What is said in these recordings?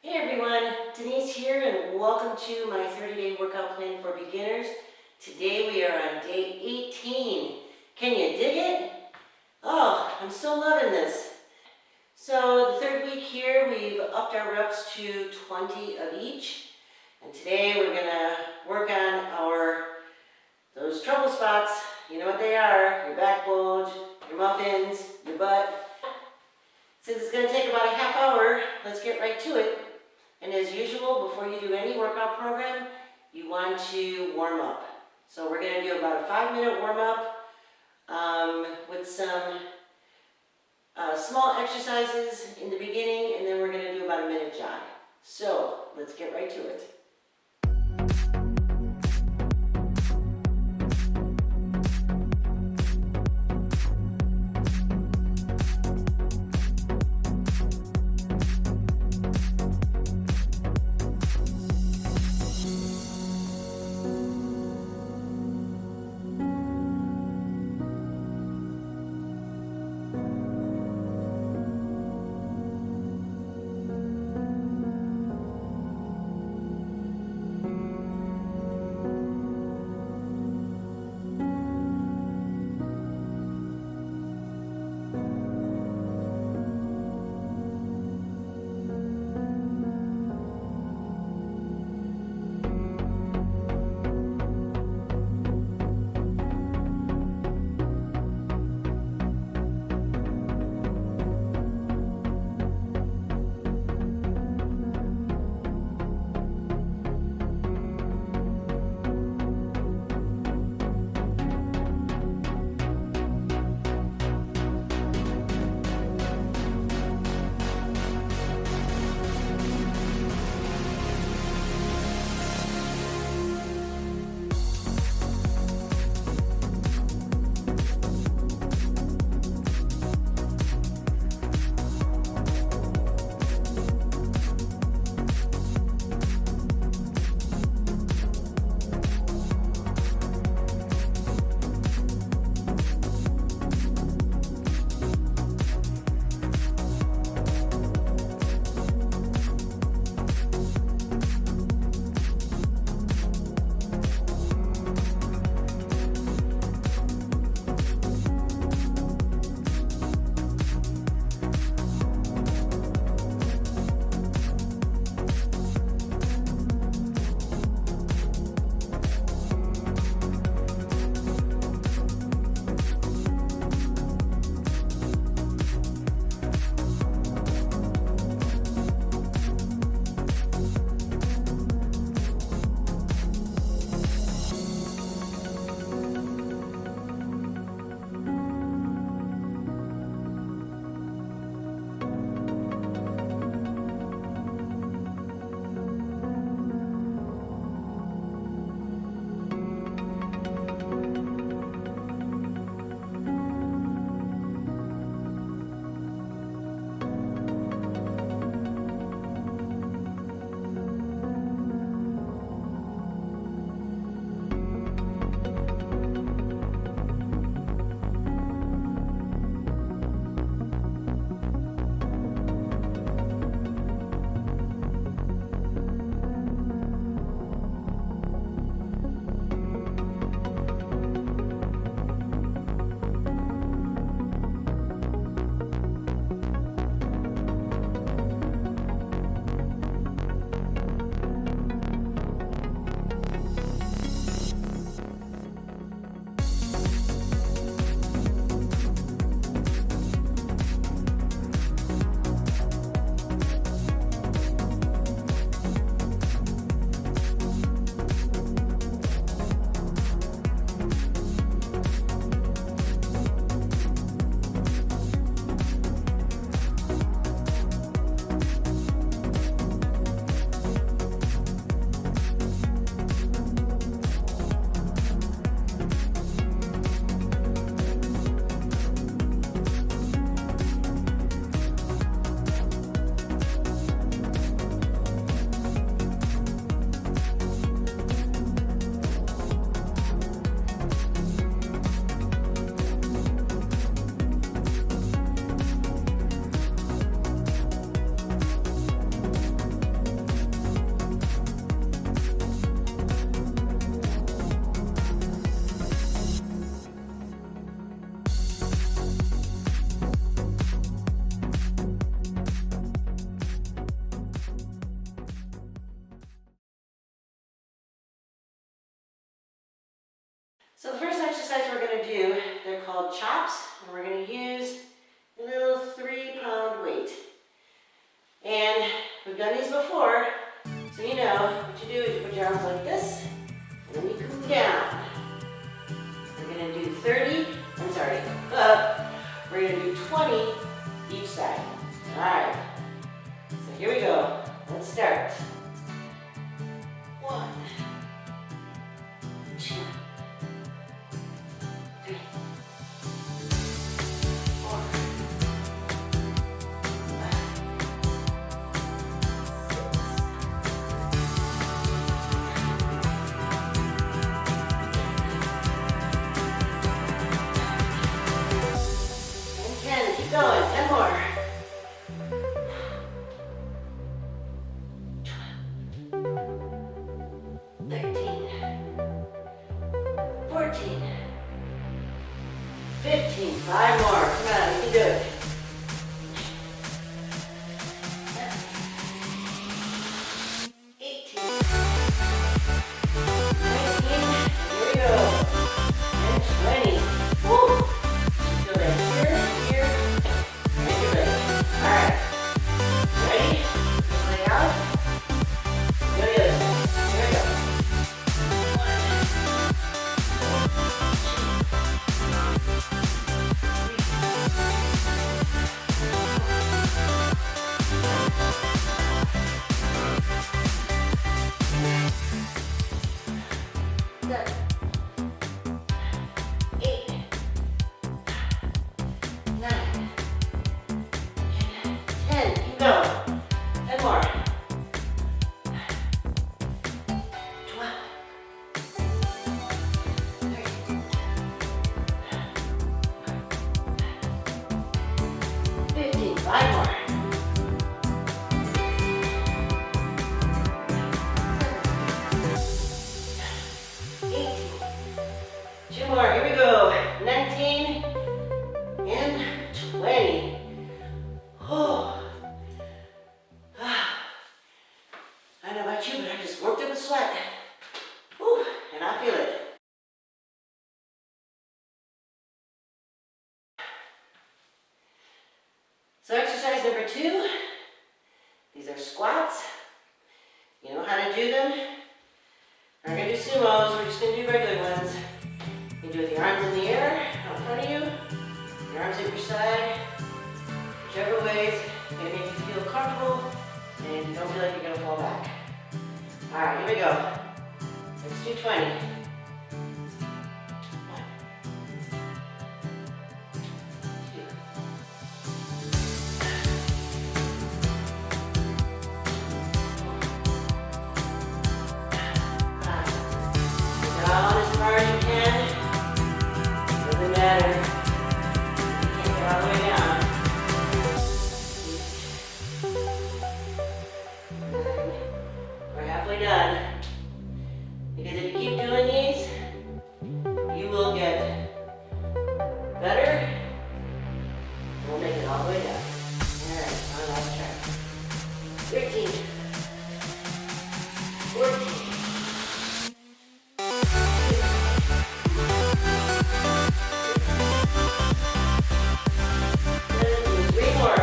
Hey everyone, Denise here and welcome to my 30-day workout plan for beginners. Today we are on day 18. Can you dig it? Oh, I'm still loving this. So the third week here we've upped our reps to 20 of each. And today we're going to work on those trouble spots. You know what they are, your back bulge, your muffins, your butt. Since it's going to take about a half hour, let's get right to it. And as usual, before you do any workout program, you want to warm up. So we're going to do about a 5-minute warm up with some small exercises in the beginning, and then we're going to do about a minute jog. So let's get right to it. So the first exercise we're going to do, they're called chops, and we're going to use a little 3-pound weight. And we've done these before, so you know what you do is you put your arms like this, and then you come down. We're going to do we're going to do 20 each side. All right, so here we go. Let's start. 1, 2, 3, 4, 10. Keep going. 10 more. 13, 14, 15. 5 more. Come on, you can do it. 18, 19. Here we go. And 20. Woo! Feel that here, and you're ready. All right. Ready? Lay out. Go the other side. Here we go. 7, 8, 9, 10. Keep going. 10 more. 12, 13, 15. 5 more. 18. 2 more. Here we go. 19 and 20. Oh. I don't know about you, but I just worked up a sweat. Whew, and I feel it. So exercise number 2. These are squats. You know how to do them. We're going to do sumos. We're just going to do regular ones. You can do it with your arms in the air out in front of you. Your arms at your side. Whichever way is going to make you feel comfortable and you don't feel like you're going to fall back. All right, here we go. Let's do 20. 1, 2, 5. Down as far as you can. Doesn't matter. You can't get all the way down. 9. We're halfway done. Because if you keep doing these, you will get better. We'll make it all the way down. Alright, on last track. 13, 14, 17, 3 more.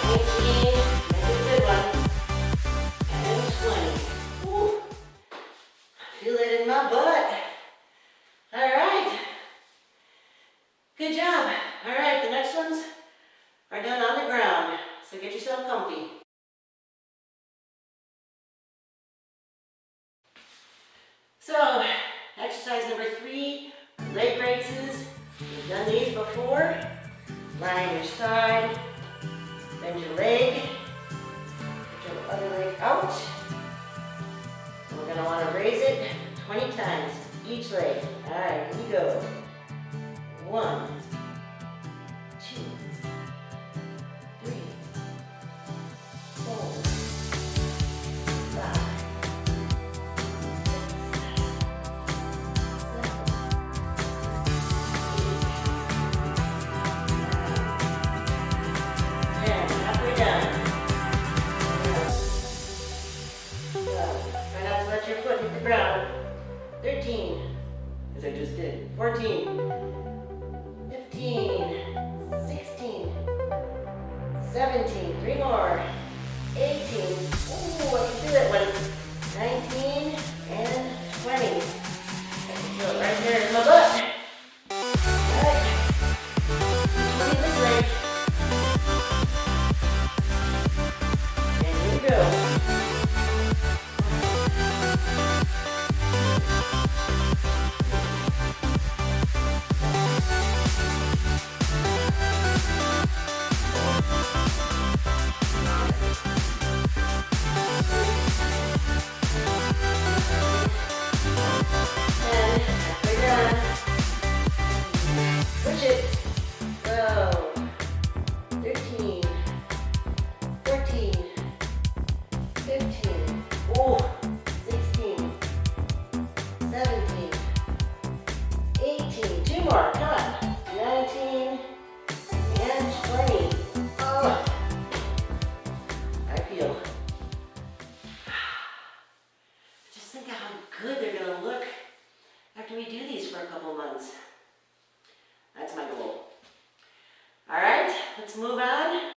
18, make it a good one. And 20. Woo. I feel it in my butt. All right. Good job. All right, the next ones are done on the ground. So get yourself comfy. So, exercise number 3, leg raises. We've done these before. Lie on your side, bend your leg, put your other leg out. And we're going to want to raise it 20 times each leg. All right, here we go. 1, 2, 3, 4, 5, 6, 7, 8, 9, 10. Halfway done. Try not to let twisted. 14, 15, 16, 17, 3 more, 18, ooh, I can do that one, 19, and 20. I can feel it right there in my butt. All right, 20 this way. And here we go. Let's move on.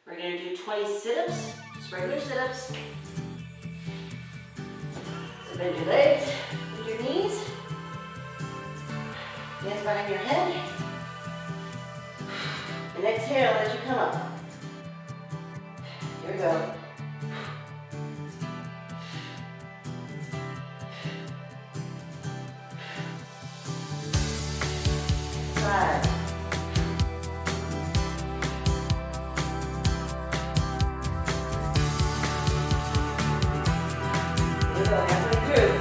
We're going to do 20 sit-ups, just regular sit-ups. So bend your legs, bend your knees. Hands behind your head. And exhale as you come up. Here we go. 5. Here we go, halfway through.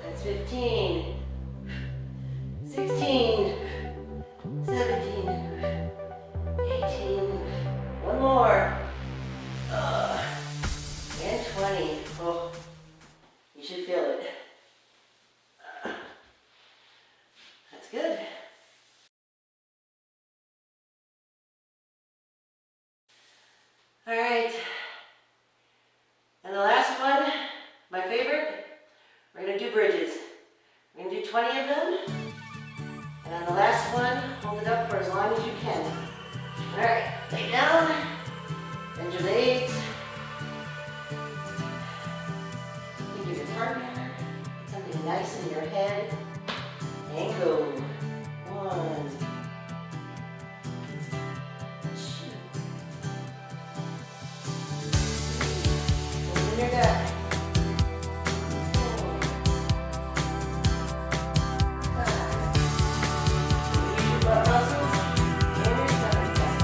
That's 15, 16, 17, 18, one more. And 20. Oh, you should feel it. That's good. All right. And the last one, my favorite, we're going to do bridges. We're going to do 20 of them. And on the last one, hold it up for as long as you can. All right, lay down, bend your legs. Think of your partner, put something nice in your head, and go. 1, 2, open your gut. 4, 5. Use your butt muscles and your stomach muscles.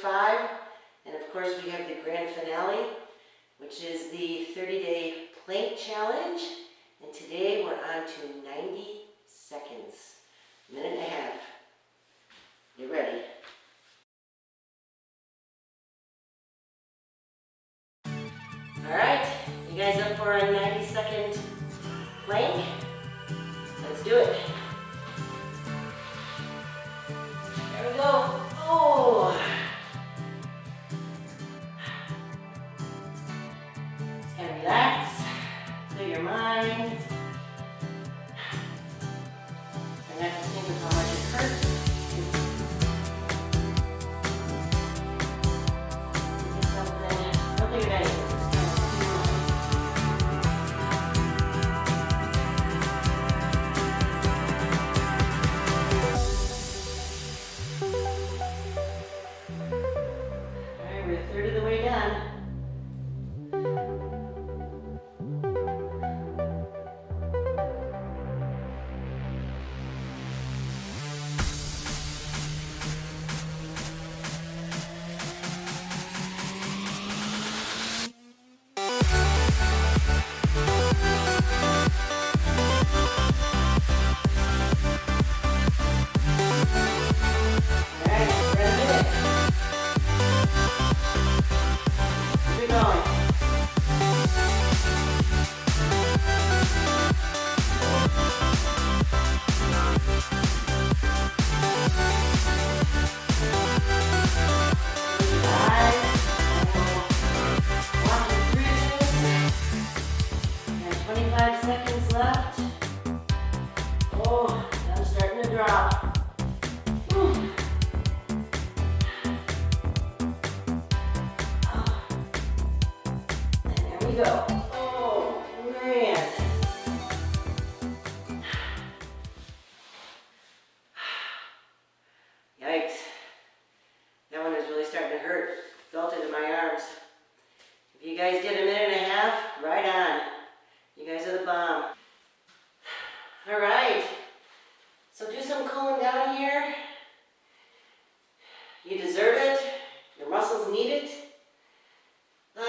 5, and of course we have the grand finale, which is the 30-day plank challenge, and today we're on to 90 seconds, minute and a half. You ready? All right, you guys up for a 90-second plank? Let's do it. There we go. Oh! your mind. And not to think of how much it hurts. Don't think of anything. Alright, we're a third of the way done. Seconds left. Oh, I'm starting to drop. Whew. And there we go. Oh, man. Yikes. That one is really starting to hurt. Felt it in my arms. If you guys did a minute and a half, right on. You guys are the bomb. All right. So do some cooling down here. You deserve it. Your muscles need it. And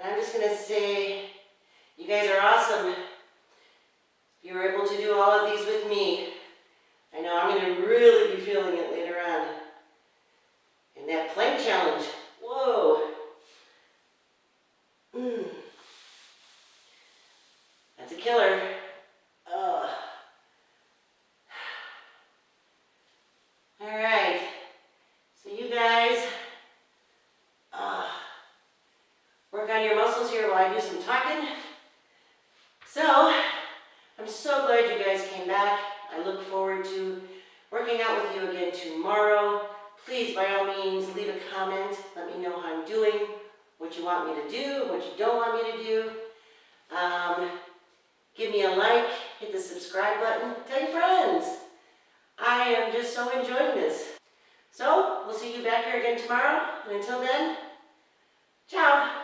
I'm just going to say, you guys are awesome. You were able to do all of these with me. I know I'm going to really be feeling it later on. And that plank challenge. Whoa. That's a killer. All right. So you guys work on your muscles here while I do some talking. So I'm so glad you guys came back. I look forward to working out with you again tomorrow. Please, by all means, leave a comment. Let me know how I'm doing, what you want me to do, what you don't want me to do. Give me a like, hit the subscribe button, tell your friends. I am just so enjoying this. So, we'll see you back here again tomorrow. And until then, ciao.